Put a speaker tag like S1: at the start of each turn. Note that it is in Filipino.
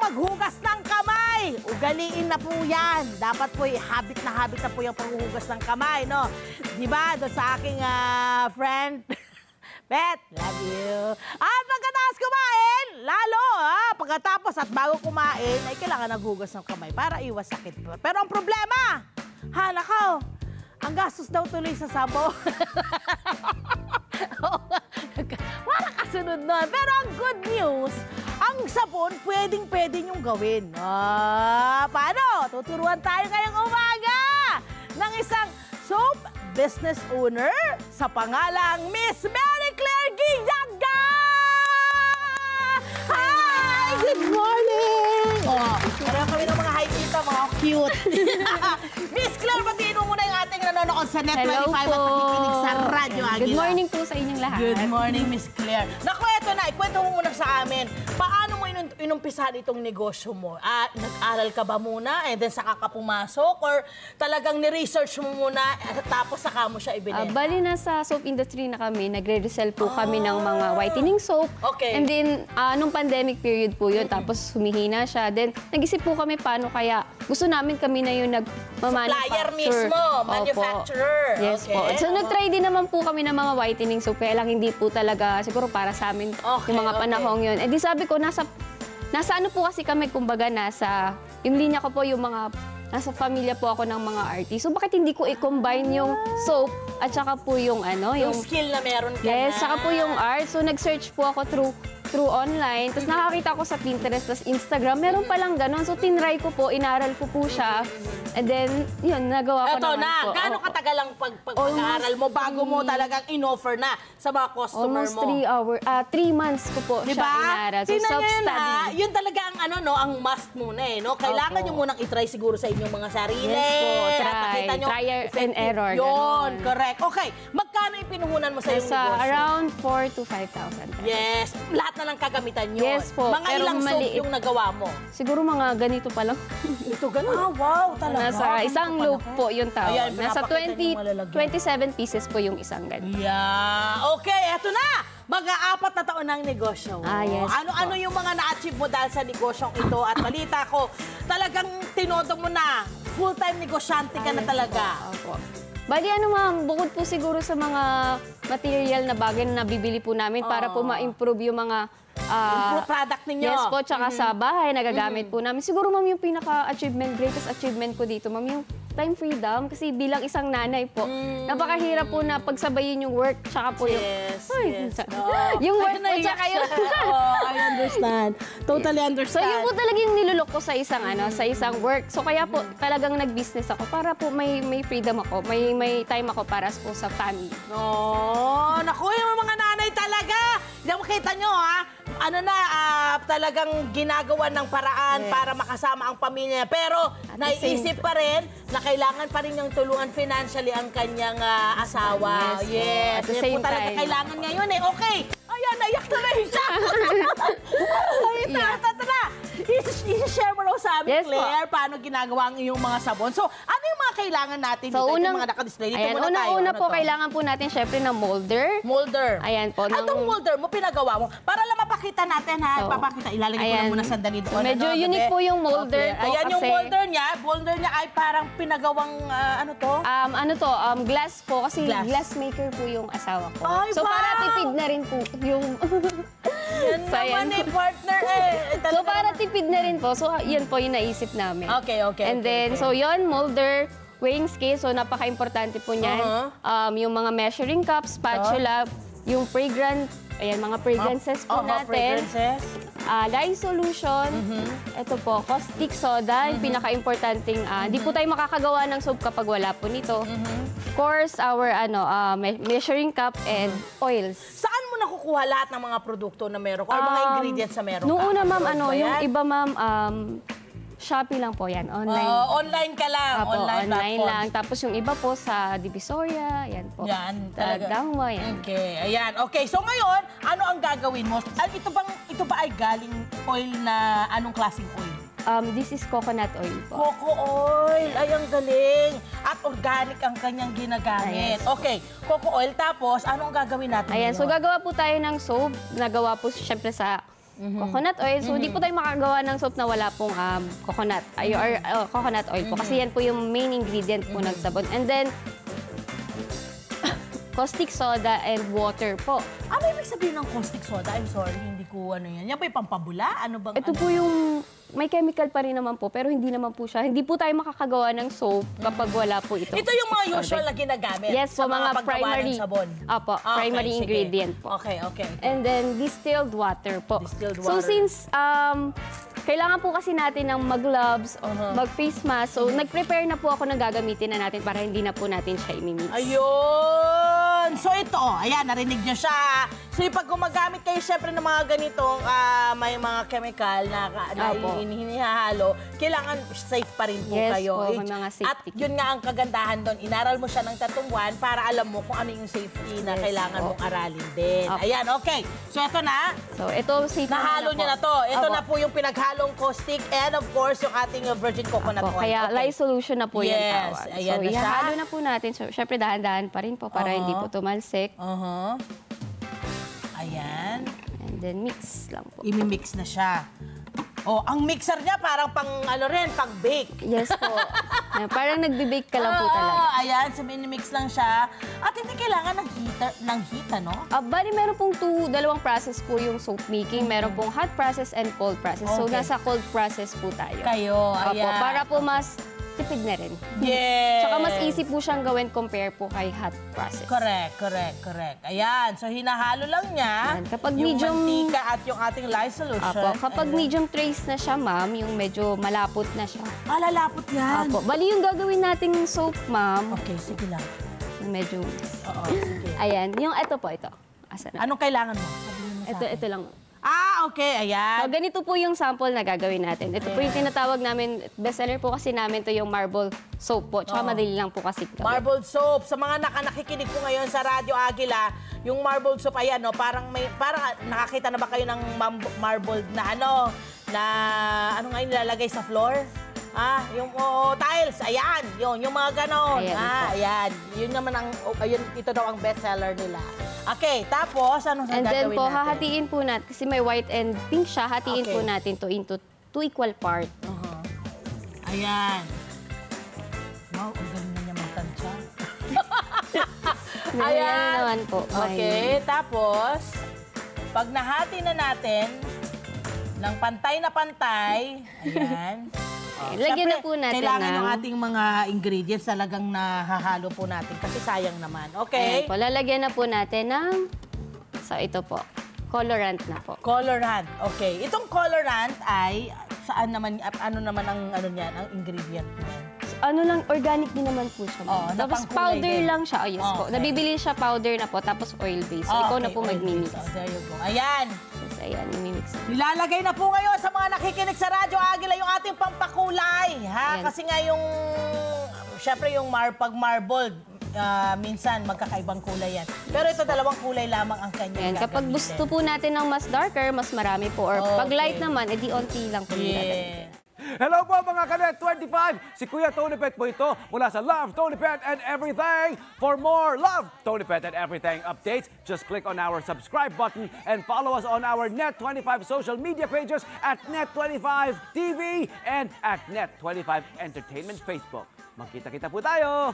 S1: maghugas ng kamay. Ugaliin na po yan. Dapat po, habit na po yung paghuhugas ng kamay, no? Diba? Doon sa aking friend, Pet, love you. At pagkatapos kumain, lalo, pagkatapos at bago kumain, ay kailangan naghugas ng kamay para iwas sakit. Pero ang problema, nako, ang gastos daw tuloy sa sabaw. Wala kasunod nun. Pero ang good news, ang sabon, pwedeng-pwede niyong gawin. Paano? Tuturuan tayo ngayong umaga ng isang soap business owner sa pangalang Miss Mary Claire Guillaga! Hi! Good morning! Pareho kami ng mga high tita, mga cute. Miss Claire, batiin mo muna yung ating nanonood sa Net 25 at nakikinig sa Radyo Aguila.
S2: Good morning po sa inyong lahat.
S1: Good morning, Miss Claire. Naku, eto na, ikwento mo muna sa amin. Paano mo inumpisahan itong negosyo mo? Nag-aral ka ba muna and then saka ka pumasok? Or talagang ni-research mo muna tapos saka mo siya ibinenta?
S2: Bali na sa soap industry na kami, nagre-resell po kami ng mga whitening soap.
S1: Okay.
S2: And then, nung pandemic period po yun, tapos humihina siya. Then, nag-isip po kami paano kaya gusto namin kami na yung nag-manufacture.
S1: Supplier mismo, manufacturer.
S2: Yes
S1: okay.
S2: po. So, nag-try din naman po kami ng mga whitening soap, kaya lang hindi po talaga siguro para sa amin yung mga panahong yun. Eh di sabi ko, nasa ano po kasi kami, kumbaga yung linya ko po yung mga, nasa pamilya po ako ng mga artist. So bakit hindi ko i-combine yung soap at saka po yung
S1: yung skill na meron ka
S2: yes,
S1: na.
S2: saka po yung art. So nag-search po ako through online. Tapos nakakita ko sa Pinterest, tapos Instagram, meron palang ganon. So tinry ko po, inaral ko po siya. And then, yun, nagawa ko naman po.
S1: Gaano katagal ang pag-aaral mo bago mo talagang in-offer na sa mga customer
S2: almost
S1: mo?
S2: 3 months ko po siya inaral. So
S1: self-study. Yun talaga ang ang must muna no? Kailangan nyo munang itry siguro sa inyong mga sarili.
S2: Yes po,
S1: try.
S2: Trial and error.
S1: Yun, correct. Okay, magkano yung pinuhunan mo sa iyong negosyo?
S2: Around 4,000 to 5,000.
S1: Yes, lahat na lang kagamitan yun.
S2: Yes po.
S1: Mga
S2: pero
S1: ilang soap yung nagawa mo?
S2: Siguro mga ganito pa lang.
S1: Ito ganun? Wow, talaga.
S2: Nasa isang loop po yung tawag.
S1: Ayan,
S2: Nasa
S1: pinapakita niyo yung malalagyan.
S2: 27 pieces po yung isang ganito.
S1: Yeah. Okay, eto na. Mag-aapat na taon ng negosyo.
S2: Yes
S1: ano yung mga na-achieve mo dahil sa negosyong ito? At balita ko, talagang tinodo mo na. Full-time negosyante ka na talaga.
S2: Opo. Bali ma'am, bukod po siguro sa mga material na bagay na nabibili po namin para po ma-improve yung mga
S1: yung product ninyo.
S2: Yes po, tsaka sa bahay nagagamit po namin. Siguro ma'am yung greatest achievement ko dito, ma'am, yung time freedom. Kasi bilang isang nanay po, napakahirap po na pagsabayin yung work, tsaka po yung...
S1: Yes.
S2: Yung work po, tsaka yung...
S1: I understand. Totally understand.
S2: So yun po talaga yung nilulok ko sa isang work. So kaya po talagang nag-business ako para po may freedom ako, may time ako para po sa family.
S1: Naku, yung mga nanay talaga. Makita nyo talagang ginagawa ng paraan para makasama ang pamilya. Pero naiisip pa rin na kailangan pa rin niyang tulungan financially ang kanyang asawa. Yes.
S2: At the
S1: Yan
S2: same
S1: po talaga
S2: time.
S1: kailangan ngayon Okay. Ayan, naiyak na rin siya. Tara. I-share mo raw sa amin, Claire, paano ginagawa ang iyong mga sabon. So, ano yung mga kailangan natin dito? Yung mga nakadisplay. Dito muna tayo.
S2: Una po, kailangan po natin syempre ng molder.
S1: Molder.
S2: Ayan po.
S1: Itong molder mo, pinagawa mo. Para lang mapakita natin, Papakita. Ilalagay ko na muna sandali doon.
S2: Medyo unique po yung molder ko.
S1: Ayan yung molder niya. Molder niya ay parang pinagawang,
S2: glass po. Kasi glass maker po yung asawa ko.
S1: Ay,
S2: so, para tipid na rin po yung...
S1: Yan naman partner
S2: So, para tipid na rin po. So, yan po yung naisip namin.
S1: Okay.
S2: And then, so yun, molder, weighing scale. So, napaka-importante po niyan. Yung mga measuring cups, spatula, yung mga fragrances po natin. Lye solution. Ito po, caustic soda. Yung pinaka-importanting, hindi po tayo makakagawa ng soap kapag wala po nito. Of course, our measuring cup and oils.
S1: Saan mo nakukuha lahat ng mga produkto na meron ko? Or mga ingredients na meron ka?
S2: Noong una, ma'am, yung iba, ma'am, Shopee lang po yan, online.
S1: Online ka lang,
S2: online lang. Tapos yung iba po sa Divisoria, yan po.
S1: Yan, talaga.
S2: Dangwa, yan.
S1: Okay, ayan. Okay, so ngayon, ano ang gagawin mo? Ito ba ay galing oil na anong klaseng oil?
S2: This is coconut oil po.
S1: Coco oil, ay ang galing. At organic ang kanyang ginagamit. Okay, coco oil. Tapos, anong gagawin natin
S2: Ayan,
S1: ngayon?
S2: so gagawa po tayo ng soap. Nagawa po siyempre sa coconut oil. So, hindi po tayo makagawa ng soap na wala pong coconut, coconut oil po. Kasi yan po yung main ingredient po ng sabon. And then, caustic soda and water po.
S1: Ano ibig sabihin ng caustic soda? I'm sorry, hindi ko ano yan. Yan pa yung pampabula? Ano bang
S2: Ito po yung may chemical pa rin naman po, pero hindi naman po siya. Hindi po tayo makakagawa ng soap kapag wala po ito.
S1: Ito yung mga usual na ginagamit
S2: Yes
S1: sa
S2: po, mga
S1: paggawa
S2: primary.
S1: ng sabon.
S2: Opo, primary
S1: sige.
S2: ingredient po.
S1: Okay.
S2: And then distilled water po.
S1: Distilled
S2: So
S1: water.
S2: since kailangan po kasi natin ng mag-gloves, mag-face mask, so nag-prepare na po ako ng gagamitin na natin para hindi na po natin siya imimix.
S1: Ayun! So ito, ayan, narinig niyo siya. So pag gumagamit kayo syempre ng mga ganitong may mga chemical na
S2: Opo.
S1: hinihalo, kailangan safe pa rin po
S2: Yes
S1: kayo.
S2: po, may mga
S1: At
S2: safety.
S1: yun nga ang kagandahan doon, inaral mo siya ng 3 buwan para alam mo kung ano yung safety na
S2: Yes
S1: kailangan
S2: po.
S1: mong aralin din.
S2: Opo.
S1: Ayan, okay. So ito na,
S2: So ito, safe
S1: nahalo niya na to. Ito
S2: Opo.
S1: na po yung pinaghalong caustic and of course yung ating virgin coconut
S2: Opo,
S1: oil.
S2: kaya
S1: Okay.
S2: lye solution na po yung
S1: Yes,
S2: tawag.
S1: ayan
S2: So
S1: na siya.
S2: ihahalo na po natin. So syempre dahan-dahan pa rin po para hindi po tumalsik.
S1: Ayan.
S2: And then mix lang po.
S1: Imimix na siya. Oh, ang mixer niya parang pang pang bake.
S2: Yes po. Parang nagbe-bake ka lang po talaga.
S1: Ayan, so minimix lang siya. At hindi kailangan ng heat, ano?
S2: Bali, meron pong dalawang process po yung soap making. Meron pong hot process and cold process. So,
S1: Okay.
S2: nasa cold process po tayo.
S1: Kayo,
S2: Opo,
S1: ayan.
S2: para po mas tipid na rin.
S1: Yes.
S2: Tsaka mas easy po siyang gawin compare po kay hot process.
S1: Correct. Ayan, so hinahalo lang niya
S2: Ayan, kapag
S1: yung
S2: medium-
S1: mantika at yung ating lye solution.
S2: Opo, kapag
S1: And then-
S2: medium trace na siya, ma'am, yung medyo malapot na siya.
S1: Malalapot yan.
S2: Opo, bali yung gagawin nating soap, ma'am,
S1: Okay, sige lang.
S2: yung medyo...
S1: Oo, sige.
S2: Ayan, yung ito po, ito. Asa na?
S1: Anong kailangan mo? Sabihin mo sa akin.
S2: Ito lang.
S1: Okay, ayan.
S2: So, ganito po yung sample na gagawin natin. Ito po yung tinatawag namin, bestseller po kasi namin to yung marble soap po. Tsaka madali lang po kasi gawin.
S1: Marbled soap. Sa mga nakikinig po ngayon sa Radyo Agila, yung marbled soap, ayan, no, parang nakakita na ba kayo ng marbled na ano nga yung nilalagay sa floor? Yung tiles, ayan, yung mga ganon.
S2: Ayan po.
S1: Ayan. Yun naman ito daw ang bestseller nila. Okay, tapos, anong
S2: And then
S1: gagawin
S2: po,
S1: natin?
S2: hahatiin po natin, kasi may white and pink siya, hatiin
S1: Okay.
S2: po natin to into 2 equal part.
S1: Ayan. Wow, ang galing na niya magtansya.
S2: Ayan naman po.
S1: Okay, tapos, pag nahati na natin ng pantay na pantay, ayan.
S2: Lagyan na
S1: Siyempre,
S2: po natin
S1: kailangan
S2: ng...
S1: yung ating mga ingredients talagang nahahalo po natin kasi sayang naman.
S2: Ayan
S1: Okay?
S2: po, lalagyan na po natin ng... So, ito po. Colorant na po.
S1: Colorant. Okay. Itong colorant ay saan naman, ano naman ang ingredient niya?
S2: Ano lang, organic din naman po siya.
S1: Oo, na
S2: Tapos
S1: pangkulay
S2: powder
S1: din.
S2: lang siya. Oh, yes po.
S1: Okay.
S2: Nabibili siya powder na po, tapos oil-based. So, ikaw na po
S1: Okay,
S2: mag-mimix.
S1: so there you go. Ayan.
S2: So, ayan, imimix.
S1: Nilalagay na po ngayon sa mga nakikinig sa Radyo Agila yung ating pampakulay.
S2: Ayan.
S1: Kasi nga yung, syempre yung pag marbled, minsan magkakaibang kulay yan. Pero ito dalawang kulay lamang ang kanyang
S2: Ayan, kapag
S1: gagamitin.
S2: gusto po natin ng mas darker, mas marami po. Or pag
S1: Okay.
S2: light naman, edi onti lang po yung gagamitin.
S1: Yeah.
S3: Hello po mga Kanet 25! Si Kuya Tony Pet po ito mula sa Love, Tony Pet and Everything. For more Love, Tony Pet and Everything updates, just click on our subscribe button and follow us on our Net25 social media pages at Net25 TV and at Net25 Entertainment Facebook. Magkita-kita po tayo!